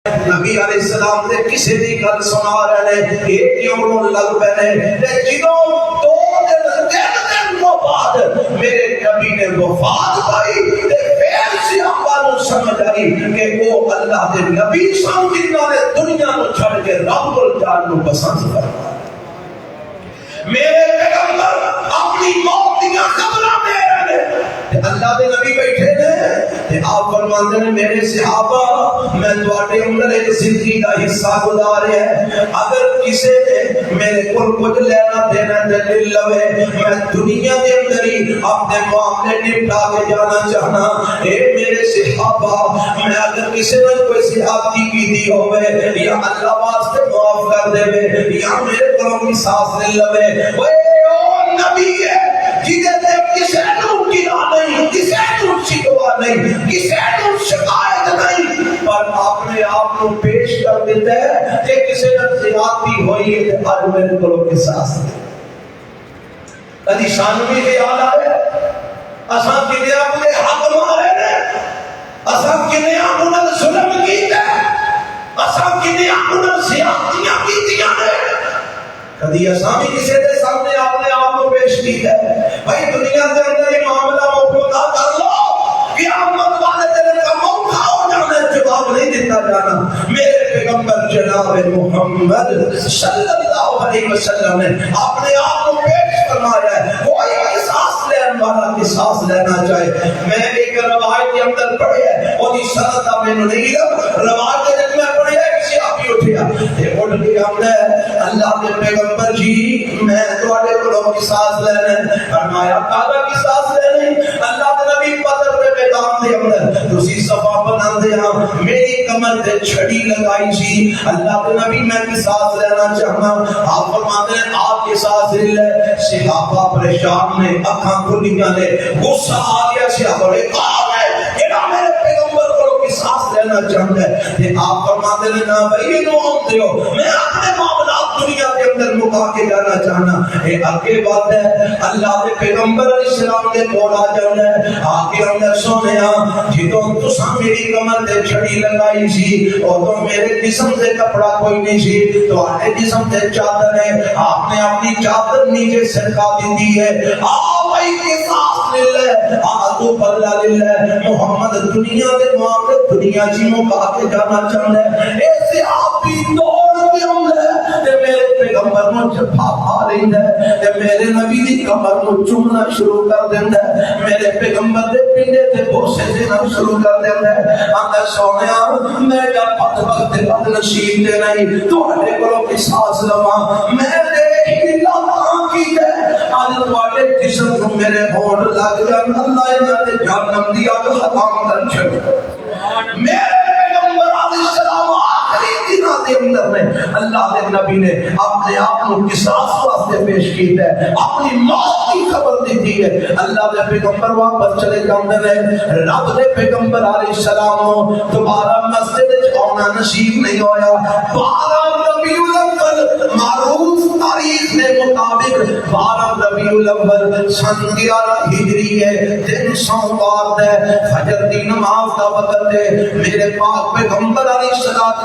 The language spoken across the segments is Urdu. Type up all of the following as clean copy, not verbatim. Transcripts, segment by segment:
نبی علیہ السلام نے کسی دی گل سنا رہے نے ایک کیوں لگ پے نے جدوں دو دن بعد میرے نبی نے وفات پائی تے پھر صحابہ نوں سمجھ آئی کہ وہ اللہ دے نبی سن جنہاں نے دنیا نو چھڑ کے رب الجلال نو پسند کرتا میرے پیغمبر اپنی موت دیاں خبراں دے رہے نے اللہ دے نبی بیٹھے نے تے آپ فرماندے نے میرے صحابہ میں تواڈے اندر ایک زندگی دا حصہ گزاریا ہے اگر کسے نے میرے کول کچھ لینا دینا تے لوے میں دنیا دے اندر ہی اپنے معاملے نپٹا کے جانا چاہنا اے میرے صحابہ میں اگر کسے نے کوئی زیادتی کیتی ہوے یا اللہ واسطے معاف کر دے یا میرے کولوں کی سانس لے لوے اوے او نبی ہے جدے تے کسے نوں گلا نہیں کسے نوں شکوا نہیں کسے نوں شکایت نہیں پر اپنے آپ کو پیش کر دیتا ہے کہ کسی نے زیادتی ہوئی ہے تو آج میرے کو قصاص دے کدی سانو بھی خیال آئے اساں کنے اپنے حق مارے نے اساں کنے اپنا ظلم کیتا اساں کنے اپنا زیادتیاں کیتیاں نے کدی اساں بھی کسی دے سامنے اپنے آپ کو پیش کیتا ہے بھائی دنیا دے اندر یہ معاملہ مفروضہ کر لو قیامت والے دن کا موقع ہو جانا جواب نہیں دیتا جانا میرے پیغمبر جناب محمد صلی اللہ علیہ وسلم نے اپنے آپ کو پیش فرمایا ہے کوئی قصاص لینے والا قصاص لینا چاہے میں ایک روایت کے اندر پڑھی ہے اور اس سند کا میں نہیں علم روایت کے اندر میں پڑھی ہے کسی آپ ہی اٹھیا یہ اٹھ کے ہم نے اللہ کے پیغمبر جی میں تواڈے کولوں قصاص لینا فرمایا کادا قصاص لینا اللہ کے نبی بدر دے میدان دے اندر تسی صفا بناندے ہاں میری کمر تے چھڑی لگائی سی اللہ کے نبی میں قصاص لینا چاہنا آپ فرماتے ہیں آپ قصاص لے صحابہ پریشان نے اکھاں کھلیاں نے غصہ آ گیا صحابہ نے کہا ہے کہ میرے پیغمبر کو قصاص لینا چاہتا ہے کہ آپ فرماتے ہیں نا بھائی نو ہم دیو میں اپنے معاملات دنیا کے اندر مکا کے جانا چاہنا اے آگے بات ہے اللہ کے پیغمبر علیہ السلام نے بولا جانا ہے آگے اندر سونے جدوں تساں میری کمر تے چھڑی لگائی سی اور تو میرے جسم سے کپڑا کوئی نہیں سی تو آنے جسم تے چادر ہے آپ نے اپنی چادر نیچے سرکا دی ہے بھائی قصاص لے لے تو بدلہ لے لے محمد دنیا دے معاملے دنیا جی مکا کے جانا چاہتا ہے ایسے آپ بھی دوڑ کے آؤں تے میرے پیغمبر نو جھپا پا لیندا ہے تے میرے نبی دی کمر نو چومنا شروع کر دیندا ہے میرے پیغمبر دے پنڈے تے بوسے دینا شروع کر دیندا ہے آندا سونیا میں جب پت وقت بد نصیب تے نہیں تواڈے کولوں قصاص لواں میں دیکھ لاں کی ہے آج تواڈے جسم نو میرے ہون لگ جان اللہ انہاں تے جہنم دی اگ حرام کر چھڑ میرے پیغمبر علیہ السلام آخری دنوں دے اندر میں اللہ دے نبی نے اپنے آپ کو قصاص واسطے پیش کیتا ہے اپنی موت کی خبر دی ہے اللہ دے پیغمبر واپس چلے جاندے نے رب دے پیغمبر علیہ السلام دوبارہ مسجد وچ آنا نصیب نہیں ہویا 12 ربیع الاول معروف تاریخ کے مطابق 12 ربیع الاول سن 11 ہجری ہے دن سوموار ہے فجر دی نماز کا وقت ہے میرے پاک پیغمبر علیہ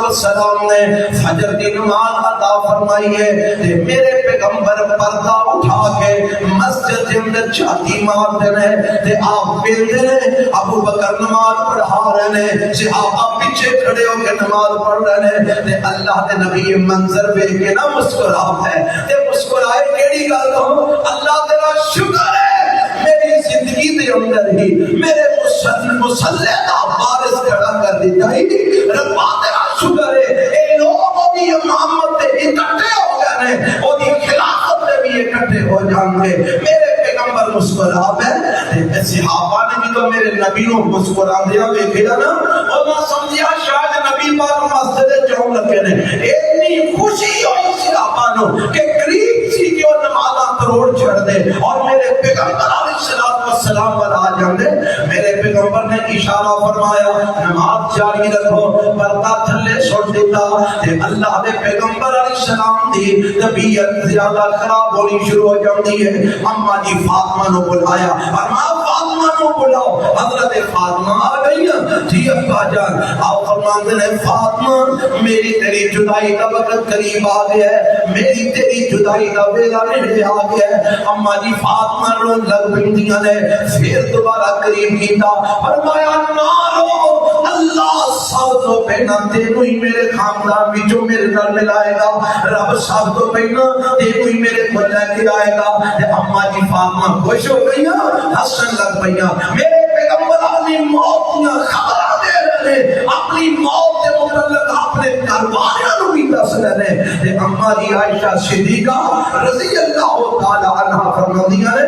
السلام نے فجر کی نماز عطا فرمائی ہے تے میرے پیغمبر پردہ اٹھا کے مسجد کے اندر چھاتی مارتے ہیں تے آپ بیٹھے ہیں ابو بکر نماز پڑھا رہے ہیں صحابہ پیچھے کھڑے ہو کے نماز پڑھ رہے ہیں تے اللہ کے نبی یہ منظر دیکھ کے نہ مسکراتا ہے تے مسکرائے کیڑی گل کہو اللہ تیرا شکر ہے میری زندگی دے اندر ہی میرے مسلح دا وارث کھڑا کر دیتا ہی ربا تیرا شکر ہے اے لوگ بھی محمد تے اکٹھے ہو گئے ہیں اور دی خلافت میں بھی اکٹھے ہو جان گے میرے پیغمبر مسکرات ہے صحابہ نے بھی تو میرے نبی نو مسکرا دیا دیکھا نا اور میں سمجھیا شاید نبی پاک مسجد جاؤ لگے نے اتنی خوشی ہوئی صحابہ نو کہ قریب سی کہ وہ نمازاں کروڑ چھڑ دے اور میرے پیغمبر علیہ السلام پر آ جاندے میرے پیغمبر نے اشارہ فرمایا نماز جاری رکھو پردہ تھلے چھوڑ دیتا تے اللہ دے پیغمبر علیہ السلام دی طبیعت زیادہ خراب ہونی شروع ہو جاندی ہے اما جی فاطمہ نو بلایا اور ماں فاطمہ فاطمہ نو بلاؤ. حضرت فاطمہ آ گئی. جی ابا جان آپ فرماتے ہیں فاطمہ میری تیری جدائی کا وقت قریب آ گیا ہے, میری تیری جدائی کا ویلا نیڑے آ گیا ہے. اما جی فاطمہ رون لگ پڑدیاں نے. پھر دوبارہ قریب کیتا, فرمایا نہ رو, اللہ سب تو پہلا تینوں ہی میرے خاندان وچوں میرے نال ملائے گا, رب سب تو پہلا تینوں ہی میرے کو لے کے آئے گا. اما جی فاطمہ خوش ہو گئی, ہسن لگ پئی. میرے پیغمبر اپنی موت کی خبر دے رہے, اپنی موت کے متعلق اپنے گھر والوں کو بھی دس رہے. اما جی عائشہ صدیقہ رضی اللہ تعالی عنہا فرماندیاں نے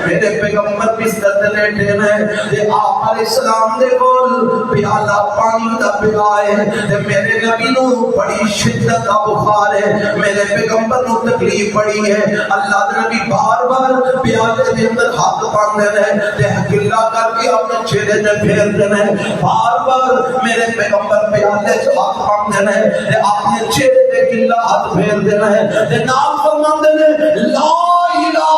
میرے پیغمبر بستر تے لیٹے نے تے آپ علیہ السلام دے کول پیالہ پانی دا پیا ہے تے میرے نبی نو بڑی شدت دا بخار ہے, میرے پیغمبر نو تکلیف پڑی ہے. اللہ دے نبی بار بار پیالے دے اندر ہاتھ پاندے نے تے گلا کر کے اپنے چہرے تے پھیرتے نے, بار بار میرے پیغمبر پیالے تے ہاتھ پاندے نے تے اپنے چہرے تے گلا ہاتھ پھیرتے نے تے نام فرماندے نے لا الہ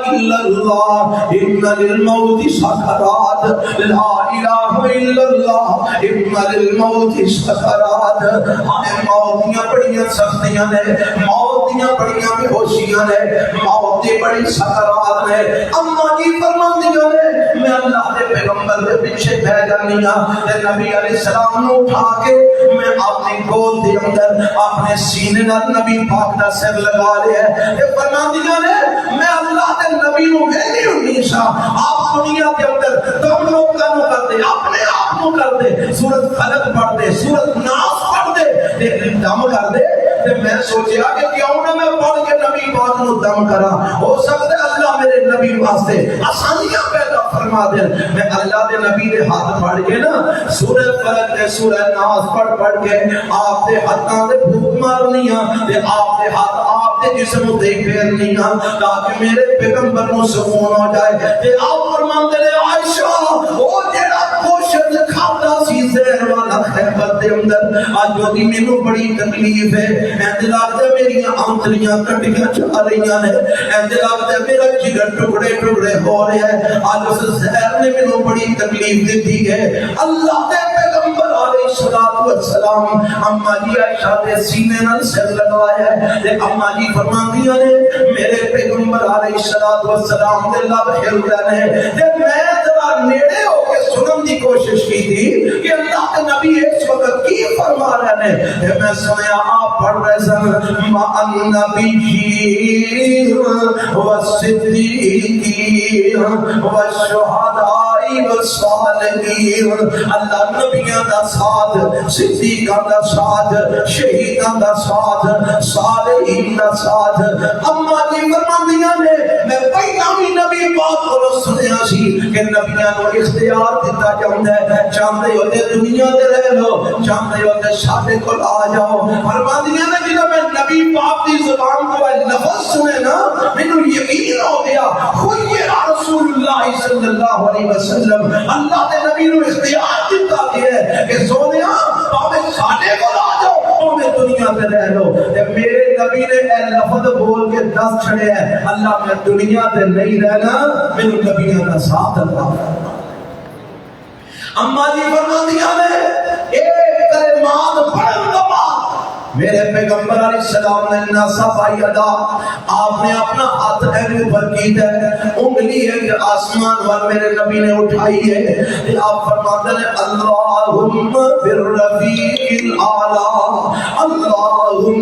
الا اللہ ان للموت سکرات, لا الہ الا اللہ ان للموت سکرات. ہمیں موت دیاں بڑیاں سختیاں نے, موت دیاں بڑیاں بے ہوشیاں نے, موت دی بڑی سکرات نے. اما جی فرماندیاں نے میں اللہ دے پیغمبر دے پیچھے بہ جانی ہاں تے نبی علیہ السلام نو اٹھا کے میں اپنی گود دے اندر اپنے سینے نال نبی پاک دا سر لگا لیا ہے. تے فرماندیاں نے میں اللہ دے نبی نو ویلی ہونی سا, آپ دنیا کے اندر تم لوگ کا نو کر دے, اپنے آپ نو کر دے, سورت فلق پڑھ دے, سورت ناس پڑھ دے تے دم کر دے. تے میں سوچیا کہ کیوں نہ میں پڑھ کے نبی پاک نو دم کرا, ہو سکتا ہے اللہ میرے نبی واسطے آسانیاں پیدا فرما دے. میں اللہ دے نبی دے ہاتھ پڑھ کے نا سورہ فلق تے سورہ ناس پڑھ کے آپ دے ہاتھاں دے پھوک مارنی ہاں تے آپ دے ہاتھ آپ دے جسم تے پھیرنی ہاں تاکہ میرے پیغمبر نو سکون ہو جائے. تے آپ فرماندے نے عائشہ او جیڑا کوشش کھاتا سی زہر والا خیبر دے اندر اج دی مینوں بڑی تکلیف ہے, انج لگدا میری آنتڑیاں کٹیاں جا رہیاں نے, انج لگدا میرا جگر ٹکڑے ٹکڑے ہو رہا ہے, اج اس زہر نے مینوں بڑی تکلیف دتی ہے. اللہ دے پیغمبر علیہ الصلوۃ والسلام اما جی عائشہ دے سینے نال سر لگایا ہے تے اما جی فرماندیاں نے میرے پیغمبر علیہ الصلوۃ والسلام دے لب ہل گئے نے تے میں ذرا نیڑے ہو کے سنن دی کوشش کی تھی کہ اللہ کے نبی اس وقت کی فرما رہے ہیں. تے میں سنیا آپ پڑھ رہے سن ما النبی والصدیقین والشہداء والصالحین. اللہ نبیاں دا ساتھ, صدیقاں دا ساتھ, شہیداں دا ساتھ, صالحین دا ساتھ. اما جی فرماندیاں نے میں پہلا بھی نبی پاک کو سنیا سی کہ نبیاں کو اختیار دیتا جاتا ہے, چاہتے ہو تے دنیا دے رہ لو, چاہتے ہو تے ساڈے کول آ جاؤ. فرماندیاں نے جب میں نبی پاک دی زبان کو لفظ سنے نا مینوں یقین ہو گیا خیر رسول اللہ صلی اللہ علیہ وسلم, اللہ دے نبی نو اختیار دیتا گیا ہے کہ سونیا پاویں ساڈے کول آ جاؤ پاویں دنیا تے رہ لو. تے میرے نبی نے اے لفظ بول کے دس چھڑے ہے اللہ میں دنیا تے نہیں رہنا, مینوں نبیوں دا ساتھ عطا فرما. اما جی فرماندیاں نے ایک کلمات پڑھن کے بعد میرے پیغمبر علیہ السلام نے ناسا پائی ادا, آپ نے اپنا ہاتھ ایک اوپر کیتا ہے, انگلی ہے آسمان وال میرے نبی نے اٹھائی ہے تے آپ فرماتے ہیں اللہم بالرفیق الاعلی. اللہم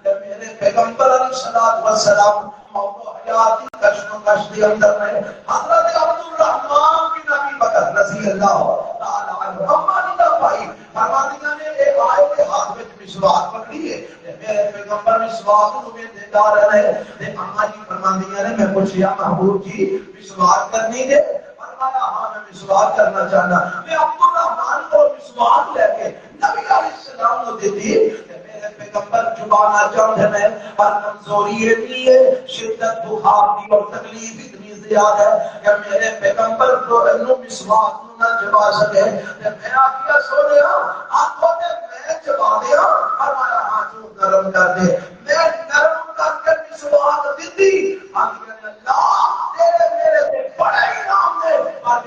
میرے پیغمبر علیہ السلام موت و حیات کی کشمکش کے اندر میں حضرت عبدالرحمن بن ابی بکر رضی اللہ تعالی عنہ اما جی دا بھائی فرماندیاں نے ایک آئے کے ہاتھ میں مسواک پکڑی ہے, میرے پیغمبر مسواک کو میں دیتا رہے تے اما جی فرماندیاں نے میں پوچھیا محبوب جی مسواک کرنی ہے؟ فرمایا ہاں میں مسواک کرنا چاہنا. میں عبدالرحمن کو مسواک لے کے نبی علیہ السلام کو دیتی میرے پیغمبر چبانا چاہتے ہیں پر کمزوری اتنی ہے, شدت بخار کی اور تکلیف اتنی زیادہ ہے کہ میرے پیغمبر کو مسواک نہ چبا سکے. میں آخیا سو رہا آپ کو میں چبا دیا, فرمایا ہاں تو نرم کر دے. میں نرم کر کے مسواک دیتی, آخیا اللہ تیرے میرے سے بڑے انعام دے, پر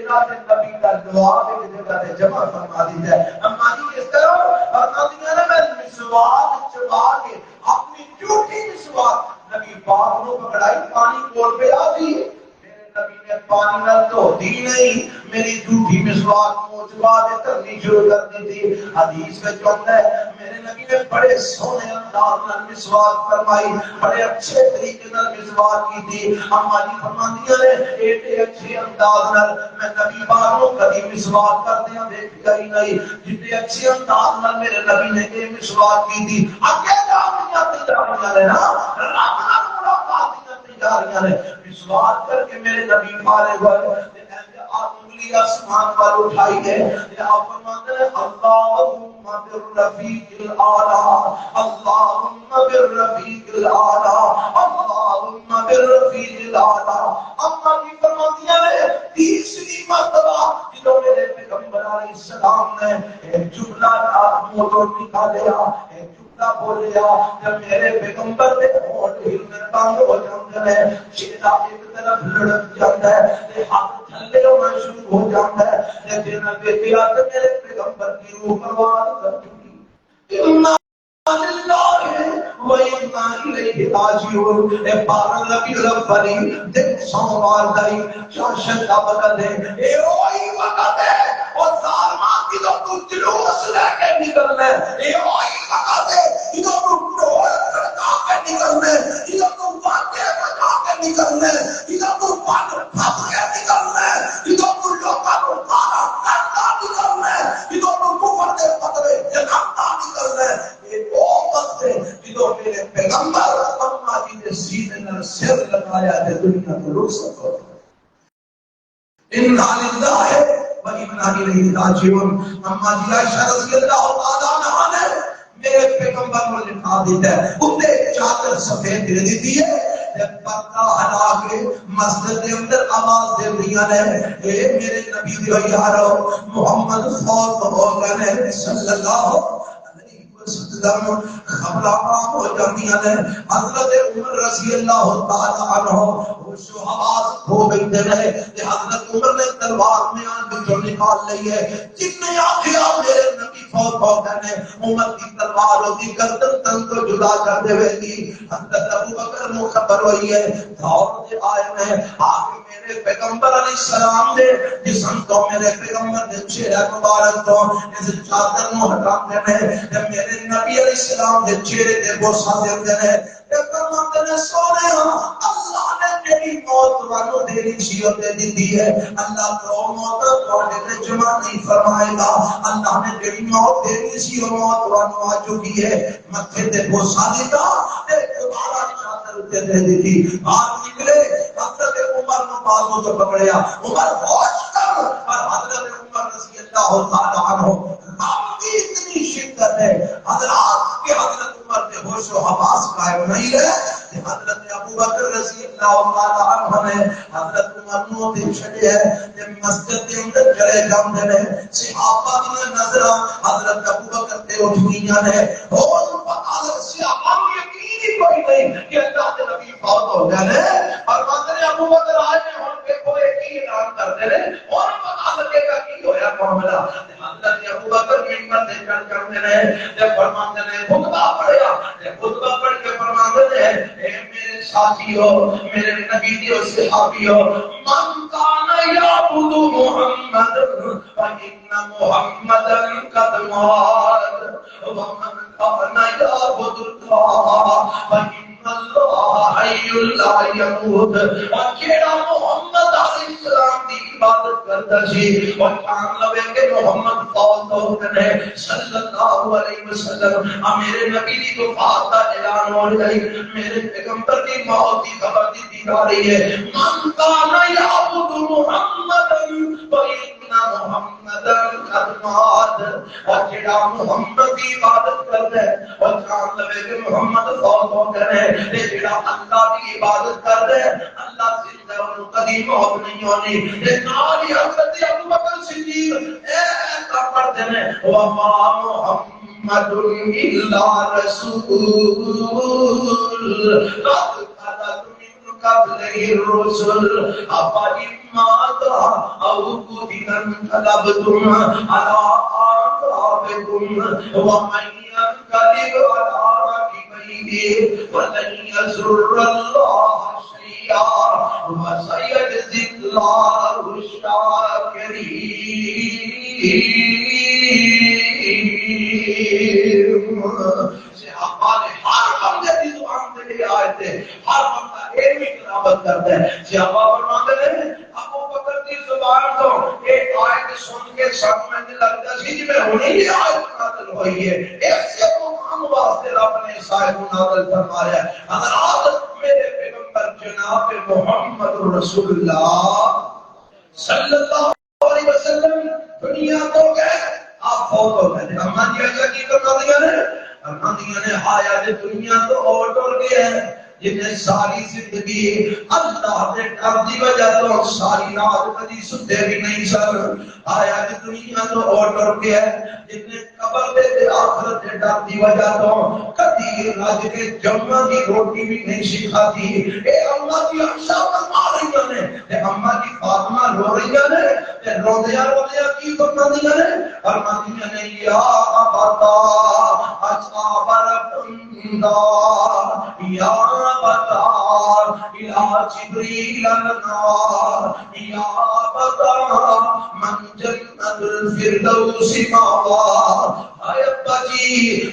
اللہ کے نبی کا جواب ایک جگہ سے جمع فرما دیتا ہے. اما جی اس طرح فرما دیا نا میں مسواک چبا کے اپنی جھوٹی مسواک نبی پاک کو پکڑائی پانی کول پہ آتی ہے. نبی نے پانی نہ تو دی نہیں میری جھوٹی مسواک منہ چبا کے کرنی شروع کر دی تھی. حدیث میں چلتا ہے میرے نبی نے بڑے سونے انداز میں مسواک فرمائی, بڑے اچھے طریقے سے مسواک کی تھی. اما جی فرماندیاں نے ایک اچھے انداز میں نبی پاک کو کبھی مسواک کرتے ہیں دیکھا ہی نہیں جتنے اچھے انداز میں میرے نبی نے یہ مسواک کی تھی. اگے جا رہے نا مسواک کر کے میرے نبی فارغ ہوئے. آپ انگلی آسمان پر اٹھائی ہے آپ فرماتے ہیں اللہم بالرفیق الاعلی اللہم بالرفیق الاعلی اللہم بالرفیق الاعلی. اما جی فرماتی ہے تیسری مرتبہ جنہوں میرے پیغمبر علیہ السلام نے ایک جملہ موٹر نکالیا ایک بولیا جب میرے پیغمبر نے ہونٹ ہلنے بند ہو جاتے ہیں چہرہ ایک طرف لڑک جاتا ہے ہاتھ تھلے ہونا شروع ہو جاتا ہے لیکن میرے پیغمبر کی روح پروان کر چکی. اللہ وَإِنَّا إِلَيْهِ رَاجِعُونَ. اے بارہ ربیع الاول دن سوموار دائی چاشت کا وقت ہے. اے وہی وقت ہے اور ظالمان کی تو جلوس لے کے نکلنا ہے. اے وہی وقت ہے جدوں تو ڈھول کھڑکا کے نکلنا ہے جدوں تو واقعے بجا کے نکلنا ہے جدوں تو پن پھپ کے نکلنا ہے جدوں تو لوکاں کو مارا کرتا نکلنا ہے جدوں تو کفر دے فتوے جھڑکتا نکلنا ہے. وہ وقت ہے جدوں میرے پیغمبر اما جی نے سینے میں سر لگایا ہے دنیا کو رخ سکو. انا للہ و انا الیہ راجعون. اما جی عائشہ رضی اللہ تعالی عنہا نے میرے پیغمبر کو لکھا دیتا ہے اتے چادر سفید دے دیتی ہے جب پردہ ہٹا کے مسجد کے اندر آواز دے دیا ہے اے میرے نبی دیو یارو محمد فوت ہو گئے صلی اللہ خبر عام ہو جاتی ہے. حضرت عمر رضی اللہ تعالی عنہ ہوش و حواس کھو بیٹھے رہے کہ حضرت عمر نے تلوار میں آن جو نکال لی ہے جن نے آخیا میرے نبی فوت ہو گئے عمر کی تلوار ہوتی گردن تن کو جدا کر دے گی. حضرت ابو بکر کو خبر ہوئی ہے دور سے آئے میں آگے میرے پیغمبر علیہ السلام نے جسم کو میرے پیغمبر نے چہرہ مبارک کو اس چادر کو ہٹاتے ہیں جب میرے نبی علیہ السلام نے چہرے دے بوسہ دیتے ہیں فرماتے ہیں سونے اللہ نے میری موت وانو دینی شیعت دی دی ہے. اللہ تو موت توڑے نے جمع نہیں فرمائے گا. اللہ نے میری موت دینی شیعت موت وانو آ چکی ہے مکھے دے بوسہ دیتا ایک دوبارہ چادر دے دی تھی آپ نکلے حضرت عمر نے بازو کو پکڑیا عمر ہوش کر اور حضرت عمر رضی اللہ تعالی عنہ غم کی اتنی شدت ہے حضرات کہ حضرت عمر نے ہوش و حواس قائم نہیں ہے. حضرت ابو بکر رضی اللہ تعالی عنہ نے حضرت عمر نو دے چھڑے ہے جب مسجد کے اندر چلے جاندے نے صحابہ دی نظر حضرت ابو بکر تے اٹھیاں نے اور پتہ لگ صحابہ کو یقین ہی کوئی نہیں کہ اللہ کے نبی فوت ہو گئے نے اور حضرت ابو بکر آج ہن دیکھو ایک ہی اعلان کرتے نے اور پتہ لگے گا کی ہویا معاملہ. حضرت ابو بکر منبر تے چڑھ جاندے نے جب فرماتے نے خطبہ پڑھیا خطبہ پڑھ کے فرماتے ہیں اے میرے ساتھیو میرے نبی دیو صحابیو من کان یعبد محمد فإن محمدا قد مات ومن کان یعبد اللہ فإن اللہ حی لا یموت. اور جیڑا محمد علیہ السلام دی عبادت کرتا سی اور جان لوے کہ محمد فوت ہو گئے صلی اللہ علیہ وسلم میرے نبی دی وفات کا اعلان ہو گئی میرے پیغمبر کی موت کی خبر دی جا رہی ہے. من کان یعبد محمدا فإن محمدا قد مات. اور جیڑا محمد کی عبادت کرتا ہے اور جان لوے کہ محمد فوت ہو گئے جیڑا اللہ کی عبادت کرتا ہے اللہ زندہ اور کبھی موت نہیں ہونی. ناری حضرت ابو بکر صدیق ایسا پڑھتے ہیں وما محمد الا رسول قد خلت من قبله الرسل أفإن مات أو قتل انقلبتم على أعقابكم ومن ينقلب على عقبيه فلن يضر الله شيئا وسيجزي الله الشاكرين. صحابہ نے ہر بندے کی زبان سے یہ آیت ہے، ہر بندہ ایک ہی تلاوت کرتا ہے. صحابہ فرماتے ہیں ابو بکر کی زبان تو ایک آیت سن کے سب میں لگتا سی جی میں ہونے یہ آیت نازل ہوئی ہے. ایسے مقام واسطے رب نے صاحب نازل فرمایا. حضرات میرے پیغمبر جناب محمد رسول اللہ صلی اللہ علیہ وسلم دنیا تو گئے، آپ فوت ہو گئے. اما جی ایسا کی کرنا دیا نے، اما دیا نے حیات دنیا تو اور ٹر گیا ہے، جنہیں ساری زندگی اللہ نے ڈر دی وجہ تو ساری رات کبھی ستے بھی نہیں سن. حیات دنیا تو اور ٹر گیا ہے، جنہیں قبر دے آخرت دے ڈر دی وجہ تو کبھی رج کے جمعہ کی روٹی بھی نہیں سکھاتی. اے اما جی عائشہ فرما رہی نے، اے اما جی فاطمہ رو رہی نے، اے روندیاں روندیاں کی فرما دیا نے، فرمایا نے یا ابتا اصحاب ربنا یا ابتا الى جبریل النار یا ابتا من جنت الفردوس ماوا. اے ابا جی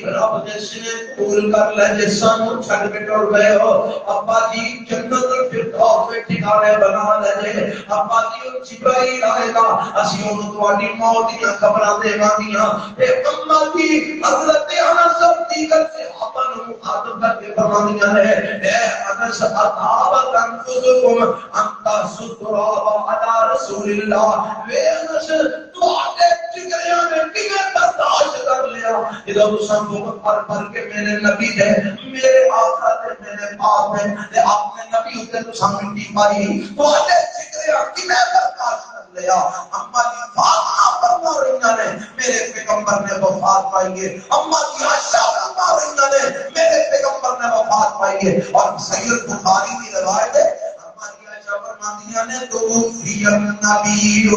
رب نے سنے قبول کر لے جے سانو چھڈ کے ٹر گئے ہو. ابا جی جنت الفردوس میں ٹھکانے بنا لے. ابا جی جبرائیل آئے گا اسی اونوں تواڈی موت دی خبراں دیواں گیاں. اے اما جی حضرت انس صدیق سے صحابہ نوں مخاطب کر کے فرماندیاں نے اے انس اصحاب تنفسکم انت ستراب علی رسول اللہ. وے انس تواڈے جگریاں نے کیویں برداشت کر لیا جدوں تساں بہت پر کے میرے نبی دے میرے آقا دے میرے باپ نے تے اپنے نبی تے تساں مٹی ماری تواڈے جگریاں کیویں برداشت کر لیا. اما جی فاطمہ فرما رہی نے میرے پیغمبر نے وفات پائی ہے. اما جی عائشہ فرما رہی نے میرے پیغمبر نے وفات پائی ہے. اور سید بخاری کی روایت ہے اما جی عائشہ فرماتی نے توفی النبی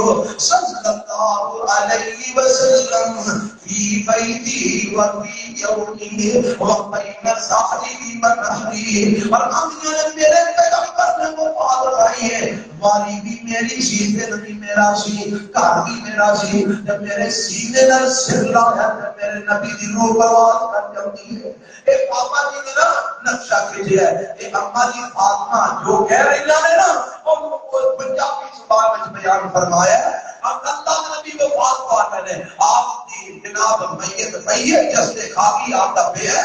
صلی اللہ علیہ وسلم فی بیتی و فی یومی و بین صاحبی و نحری. فرماتی نے میرے پیغمبر نے وفات پائی ہے، والی بھی میری سی، دل بھی میرا سی، گھر بھی میرا سی. جب میرے سینے نال سر لایا تو میرے نبی دی روح پرواز کر جاتی ہے. اے پاپا جی نے نا نقشہ کھینچا ہے. اے اما جی فاطمہ جو کہہ رہی نے نا وہ پنجابی زبان میں بیان فرمایا ہے. اب اللہ نبی وفات پاتے نے آپ کی جناب میت جس نے کھا کی آپ کا پہ ہے